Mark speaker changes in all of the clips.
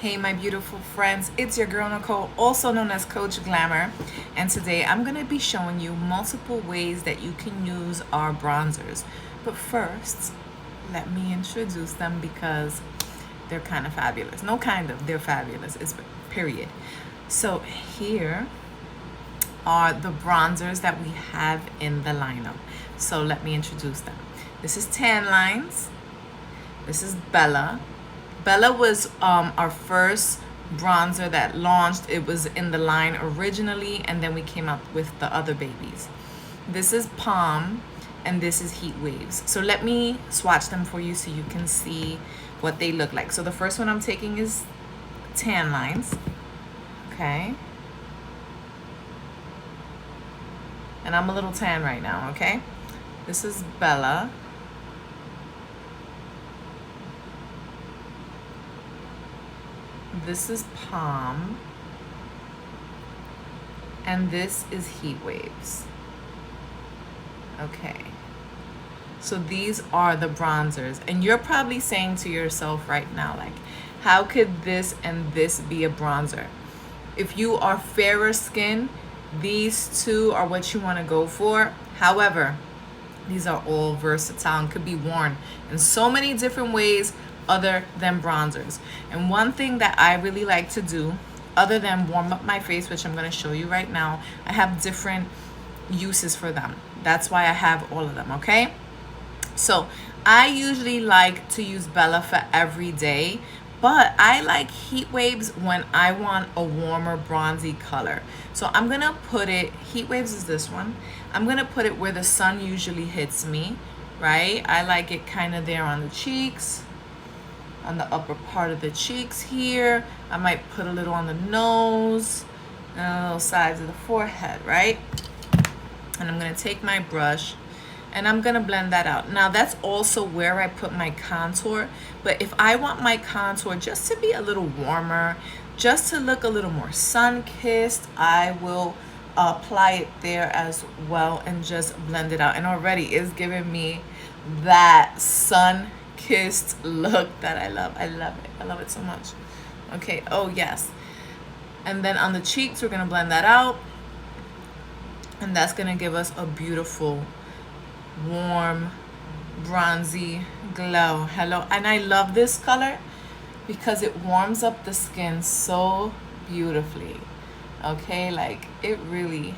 Speaker 1: Hey, my beautiful friends, it's your girl Nicole, also known as Coach Glamour, and today I'm going to be showing you multiple ways that you can use our bronzers. But first, let me introduce them because they're kind of fabulous. No, kind of, they're fabulous. It's period. So, here are the bronzers that we have in the lineup. So, let me introduce them. This is Tan Lines. This is Bella. Bella was our first bronzer that launched. It was in the line originally, and then we came up with the other babies. This is Palm, and this is Heat Waves. So let me swatch them for you so you can see what they look like. So the first one I'm taking is Tan Lines. Okay. And I'm a little tan right now, okay? This is Bella. This is Palm, and this is Heat Waves. Okay, so these are the bronzers, and you're probably saying to yourself right now, like, how could this and this be a bronzer? If you are fairer skin, these two are what you want to go for. However, these are all versatile and could be worn in so many different ways other than bronzers. And one thing that I really like to do, other than warm up my face, which I'm going to show you right now, I have different uses for them. That's why I have all of them, okay? So I usually like to use Bella for every day, but I like Heat Waves when I want a warmer bronzy color. So I'm going to put it, Heat Waves is this one. I'm going to put it where the sun usually hits me, right? I like it kind of there on the cheeks, on the upper part of the cheeks here. I might put a little on the nose and a little sides of the forehead, right? And I'm going to take my brush and I'm going to blend that out. Now that's also where I put my contour, but if I want my contour just to be a little warmer, just to look a little more sun-kissed, I will apply it there as well and just blend it out. And already it's giving me that sun-kissed look that I love. I love it. I love it so much. Okay. Oh, yes. And then on the cheeks, we're going to blend that out. And that's going to give us a beautiful, warm, bronzy glow. Hello. And I love this color because it warms up the skin so beautifully. Okay. Like it really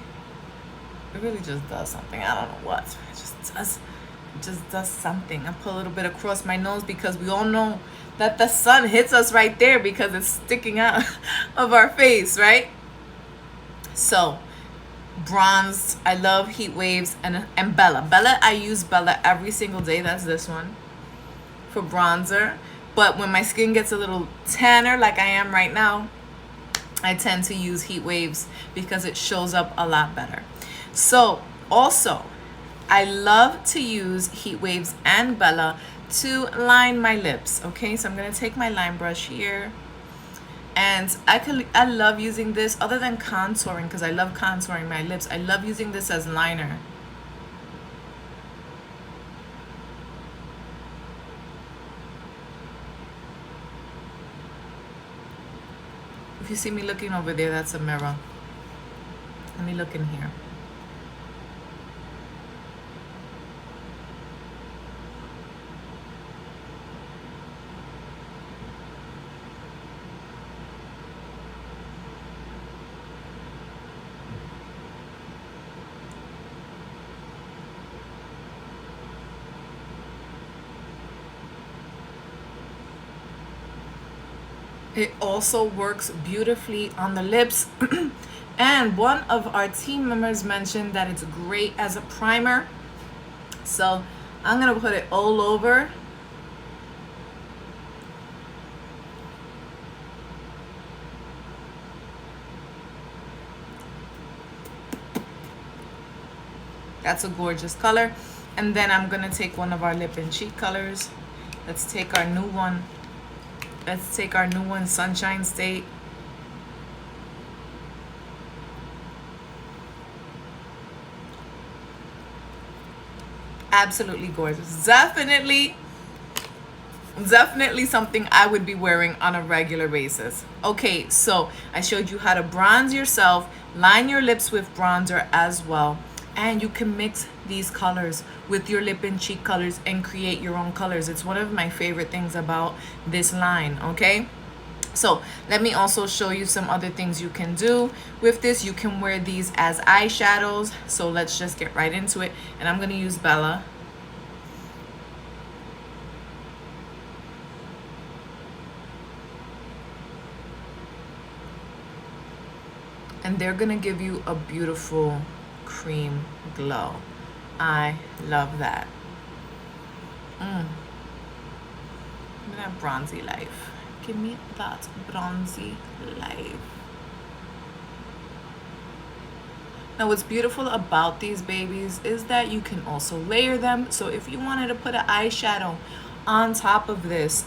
Speaker 1: just does something. I don't know what. It just does something. I put a little bit across my nose because we all know that the sun hits us right there because it's sticking out of our face, right? So bronzed, I love Heat Waves and Bella. I use Bella every single day. That's this one for bronzer. But when my skin gets a little tanner like I am right now, I tend to use Heat Waves because it shows up a lot better. So also, I love to use Heat Waves and Bella to line my lips. Okay, so I'm going to take my line brush here. And I love using this other than contouring because I love contouring my lips. I love using this as liner. If you see me looking over there, that's a mirror. Let me look in here. It also works beautifully on the lips. And one of our team members mentioned that it's great as a primer. So I'm going to put it all over. That's a gorgeous color. And then I'm going to take one of our lip and cheek colors. Let's take our new one. Let's take our new one, Sunshine State. Absolutely gorgeous. Definitely Definitely something I would be wearing on a regular basis. Okay, so I showed you how to bronze yourself, line your lips with bronzer as well, and you can mix these colors with your lip and cheek colors and create your own colors. It's one of my favorite things about this line, okay? So let me also show you some other things you can do with this. You can wear these as eyeshadows. So let's just get right into it. And I'm going to use Bella. And they're going to give you a beautiful cream glow. I love that. Give me that bronzy life. Give me that bronzy life. Now what's beautiful about these babies is that you can also layer them. So if you wanted to put an eyeshadow on top of this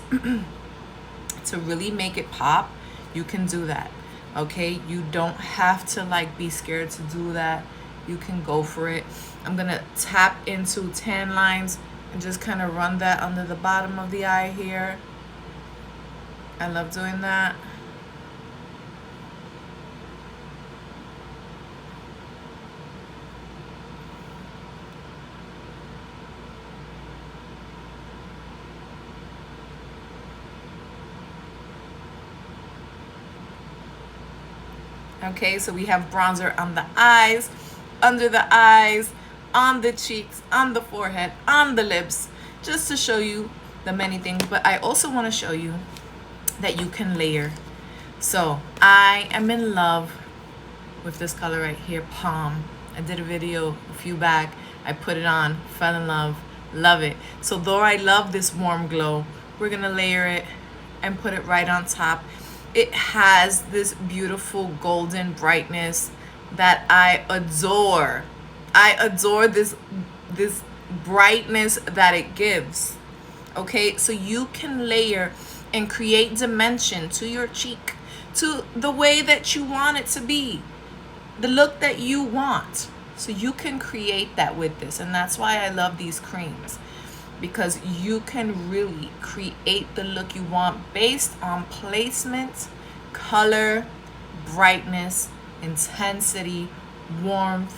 Speaker 1: to really make it pop, you can do that. Okay, you don't have to like be scared to do that. You can go for it. I'm gonna tap into tan lines and just kind of run that under the bottom of the eye here. I love doing that. Okay, so we have bronzer on the eyes, under the eyes, on the cheeks, on the forehead, on the lips, just to show you the many things. But I also want to show you that you can layer. So I am in love with this color right here, Palm. I did a video a few back. I put it on, fell in love it. So though I love this warm glow, we're gonna layer it and put it right on top. It has this beautiful golden brightness that I adore. I adore this brightness that it gives. Okay, so you can layer and create dimension to your cheek, to the way that you want it to be, the look that you want. So you can create that with this, and that's why I love these creams, because you can really create the look you want based on placement, color, brightness, intensity, warmth,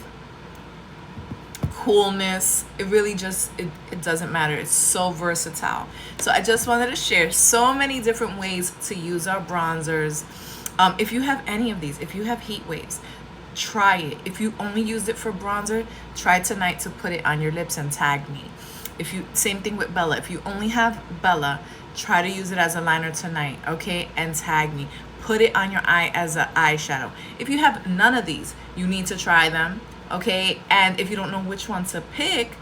Speaker 1: coolness. It really just, it doesn't matter. It's so versatile. So I just wanted to share so many different ways to use our bronzers. If you have any of these, if you have heat waves, try it. If you only used it for bronzer, try tonight to put it on your lips and tag me. If you, same thing with Bella. If you only have Bella, try to use it as a liner tonight, okay? And tag me. Put it on your eye as an eyeshadow. If you have none of these, you need to try them, okay? And if you don't know which one to pick,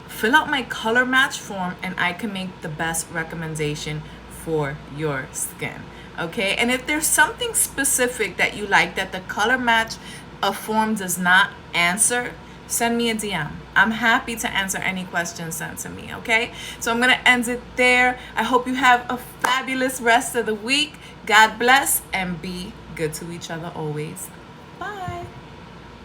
Speaker 1: fill out my color match form and I can make the best recommendation for your skin, okay? And if there's something specific that you like that the color match form does not answer, send me a DM. I'm happy to answer any questions sent to me, okay? So I'm gonna end it there. I hope you have a fabulous rest of the week. God bless and be good to each other always. Bye.